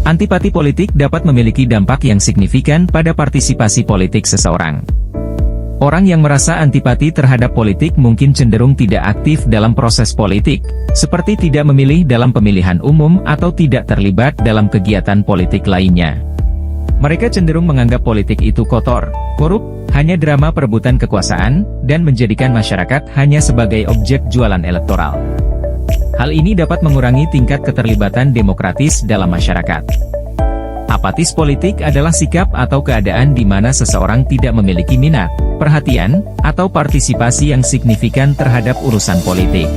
Antipati politik dapat memiliki dampak yang signifikan pada partisipasi politik seseorang. Orang yang merasa antipati terhadap politik mungkin cenderung tidak aktif dalam proses politik, seperti tidak memilih dalam pemilihan umum atau tidak terlibat dalam kegiatan politik lainnya. Mereka cenderung menganggap politik itu kotor, korup, hanya drama perebutan kekuasaan, dan menjadikan masyarakat hanya sebagai objek jualan elektoral. Hal ini dapat mengurangi tingkat keterlibatan demokratis dalam masyarakat. Apatis politik adalah sikap atau keadaan di mana seseorang tidak memiliki minat, perhatian, atau partisipasi yang signifikan terhadap urusan politik.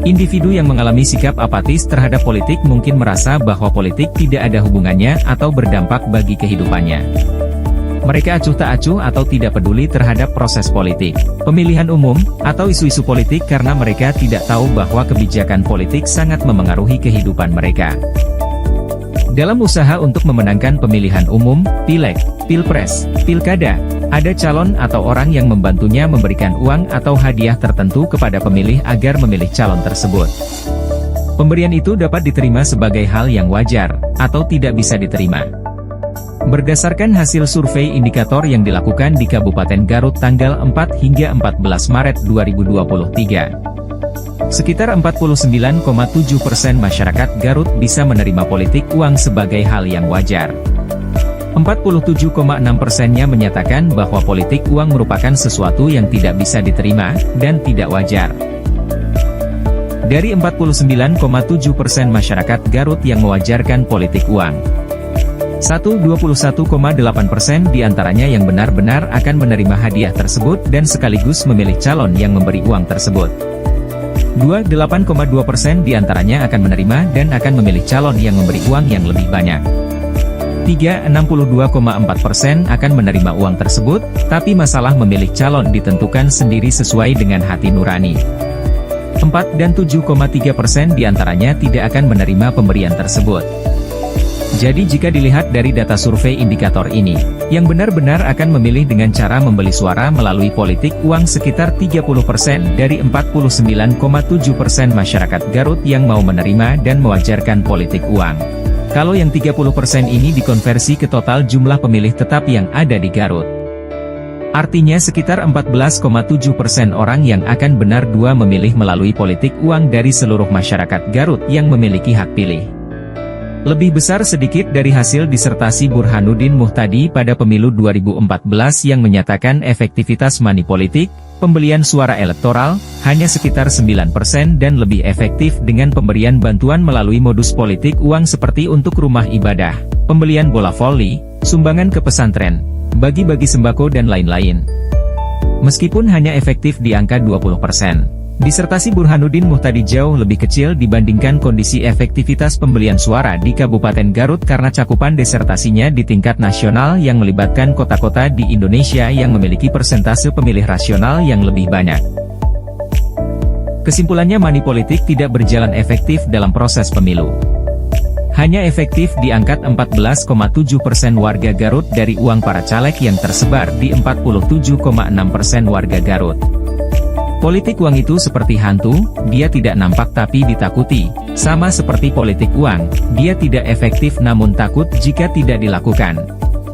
Individu yang mengalami sikap apatis terhadap politik mungkin merasa bahwa politik tidak ada hubungannya atau berdampak bagi kehidupannya. Mereka acuh tak acuh atau tidak peduli terhadap proses politik, pemilihan umum, atau isu-isu politik karena mereka tidak tahu bahwa kebijakan politik sangat memengaruhi kehidupan mereka. Dalam usaha untuk memenangkan pemilihan umum, pileg, pilpres, pilkada, ada calon atau orang yang membantunya memberikan uang atau hadiah tertentu kepada pemilih agar memilih calon tersebut. Pemberian itu dapat diterima sebagai hal yang wajar, atau tidak bisa diterima. Berdasarkan hasil survei indikator yang dilakukan di Kabupaten Garut tanggal 4 hingga 14 Maret 2023, sekitar 49,7% masyarakat Garut bisa menerima politik uang sebagai hal yang wajar. 47,6%-nya menyatakan bahwa politik uang merupakan sesuatu yang tidak bisa diterima, dan tidak wajar. Dari 49,7% masyarakat Garut yang mewajarkan politik uang, 21,8% diantaranya yang benar-benar akan menerima hadiah tersebut dan sekaligus memilih calon yang memberi uang tersebut. 28,2% diantaranya akan menerima dan akan memilih calon yang memberi uang yang lebih banyak. 62,4% akan menerima uang tersebut, tapi masalah memilih calon ditentukan sendiri sesuai dengan hati nurani. 4,7% diantaranya tidak akan menerima pemberian tersebut. Jadi jika dilihat dari data survei indikator ini, yang benar-benar akan memilih dengan cara membeli suara melalui politik uang sekitar 30% dari 49,7% masyarakat Garut yang mau menerima dan mewajarkan politik uang. Kalau yang 30% ini dikonversi ke total jumlah pemilih tetap yang ada di Garut, artinya sekitar 14,7% orang yang akan benar dua memilih melalui politik uang dari seluruh masyarakat Garut yang memiliki hak pilih. Lebih besar sedikit dari hasil disertasi Burhanuddin Muhtadi pada pemilu 2014 yang menyatakan efektivitas money politik, pembelian suara elektoral, hanya sekitar 9% dan lebih efektif dengan pemberian bantuan melalui modus politik uang seperti untuk rumah ibadah, pembelian bola voli, sumbangan ke pesantren, bagi-bagi sembako dan lain-lain. Meskipun hanya efektif di angka 20%. Disertasi Burhanuddin Muhtadi jauh lebih kecil dibandingkan kondisi efektivitas pembelian suara di Kabupaten Garut karena cakupan disertasinya di tingkat nasional yang melibatkan kota-kota di Indonesia yang memiliki persentase pemilih rasional yang lebih banyak. Kesimpulannya money politik tidak berjalan efektif dalam proses pemilu. Hanya efektif diangkat 14,7% warga Garut dari uang para caleg yang tersebar di 47,6% warga Garut. Politik uang itu seperti hantu, dia tidak nampak tapi ditakuti. Sama seperti politik uang, dia tidak efektif namun takut jika tidak dilakukan.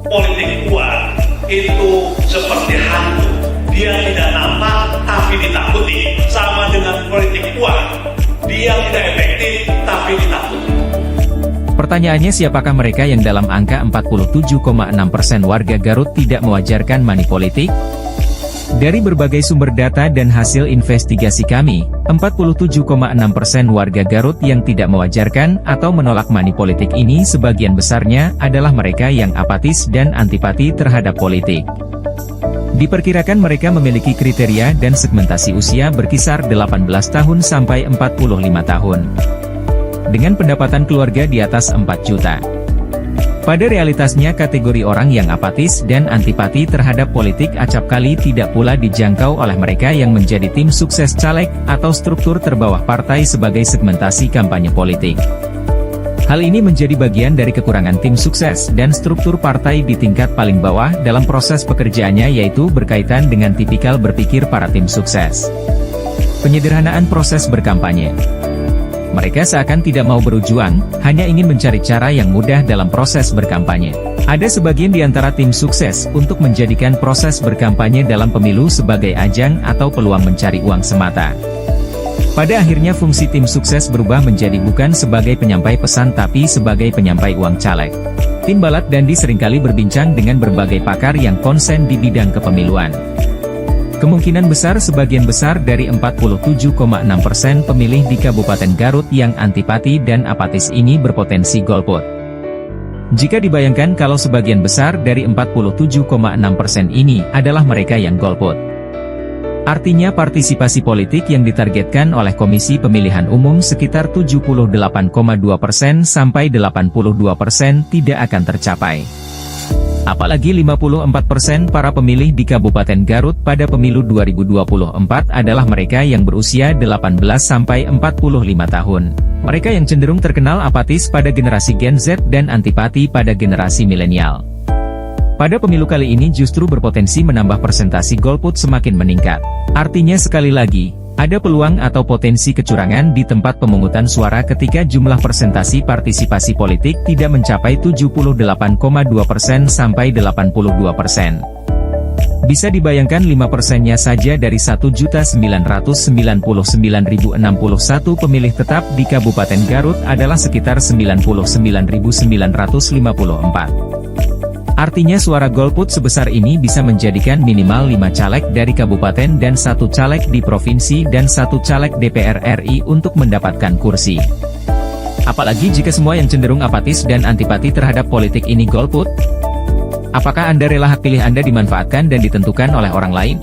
Politik uang itu seperti hantu, dia tidak nampak tapi ditakuti. Sama dengan politik uang, dia tidak efektif tapi ditakuti. Pertanyaannya, siapakah mereka yang dalam angka 47,6% warga Garut tidak mewajarkan money politik? Dari berbagai sumber data dan hasil investigasi kami, 47,6% warga Garut yang tidak mewajarkan atau menolak money politik ini sebagian besarnya adalah mereka yang apatis dan antipati terhadap politik. Diperkirakan mereka memiliki kriteria dan segmentasi usia berkisar 18 tahun sampai 45 tahun. Dengan pendapatan keluarga di atas 4 juta. Pada realitasnya kategori orang yang apatis dan antipati terhadap politik acap kali tidak pula dijangkau oleh mereka yang menjadi tim sukses caleg atau struktur terbawah partai sebagai segmentasi kampanye politik. Hal ini menjadi bagian dari kekurangan tim sukses dan struktur partai di tingkat paling bawah dalam proses pekerjaannya, yaitu berkaitan dengan tipikal berpikir para tim sukses. Penyederhanaan proses berkampanye. Mereka seakan tidak mau berjuang, hanya ingin mencari cara yang mudah dalam proses berkampanye. Ada sebagian di antara tim sukses untuk menjadikan proses berkampanye dalam pemilu sebagai ajang atau peluang mencari uang semata. Pada akhirnya fungsi tim sukses berubah menjadi bukan sebagai penyampai pesan tapi sebagai penyampai uang caleg. Tim Balat Dandi seringkali berbincang dengan berbagai pakar yang konsen di bidang kepemiluan. Kemungkinan besar sebagian besar dari 47,6% pemilih di Kabupaten Garut yang antipati dan apatis ini berpotensi golput. Jika dibayangkan kalau sebagian besar dari 47,6% ini adalah mereka yang golput. Artinya partisipasi politik yang ditargetkan oleh Komisi Pemilihan Umum sekitar 78,2% sampai 82% tidak akan tercapai. Apalagi 54% para pemilih di Kabupaten Garut pada pemilu 2024 adalah mereka yang berusia 18 sampai 45 tahun. Mereka yang cenderung terkenal apatis pada generasi Gen Z dan antipati pada generasi milenial. Pada pemilu kali ini justru berpotensi menambah persentasi golput semakin meningkat. Artinya sekali lagi, ada peluang atau potensi kecurangan di tempat pemungutan suara ketika jumlah persentasi partisipasi politik tidak mencapai 78,2% sampai 82%. Bisa dibayangkan 5%-nya saja dari 1.999.061 pemilih tetap di Kabupaten Garut adalah sekitar 99.954. Artinya suara golput sebesar ini bisa menjadikan minimal 5 caleg dari kabupaten dan 1 caleg di provinsi dan 1 caleg DPR RI untuk mendapatkan kursi. Apalagi jika semua yang cenderung apatis dan antipati terhadap politik ini golput? Apakah Anda rela hak pilih Anda dimanfaatkan dan ditentukan oleh orang lain?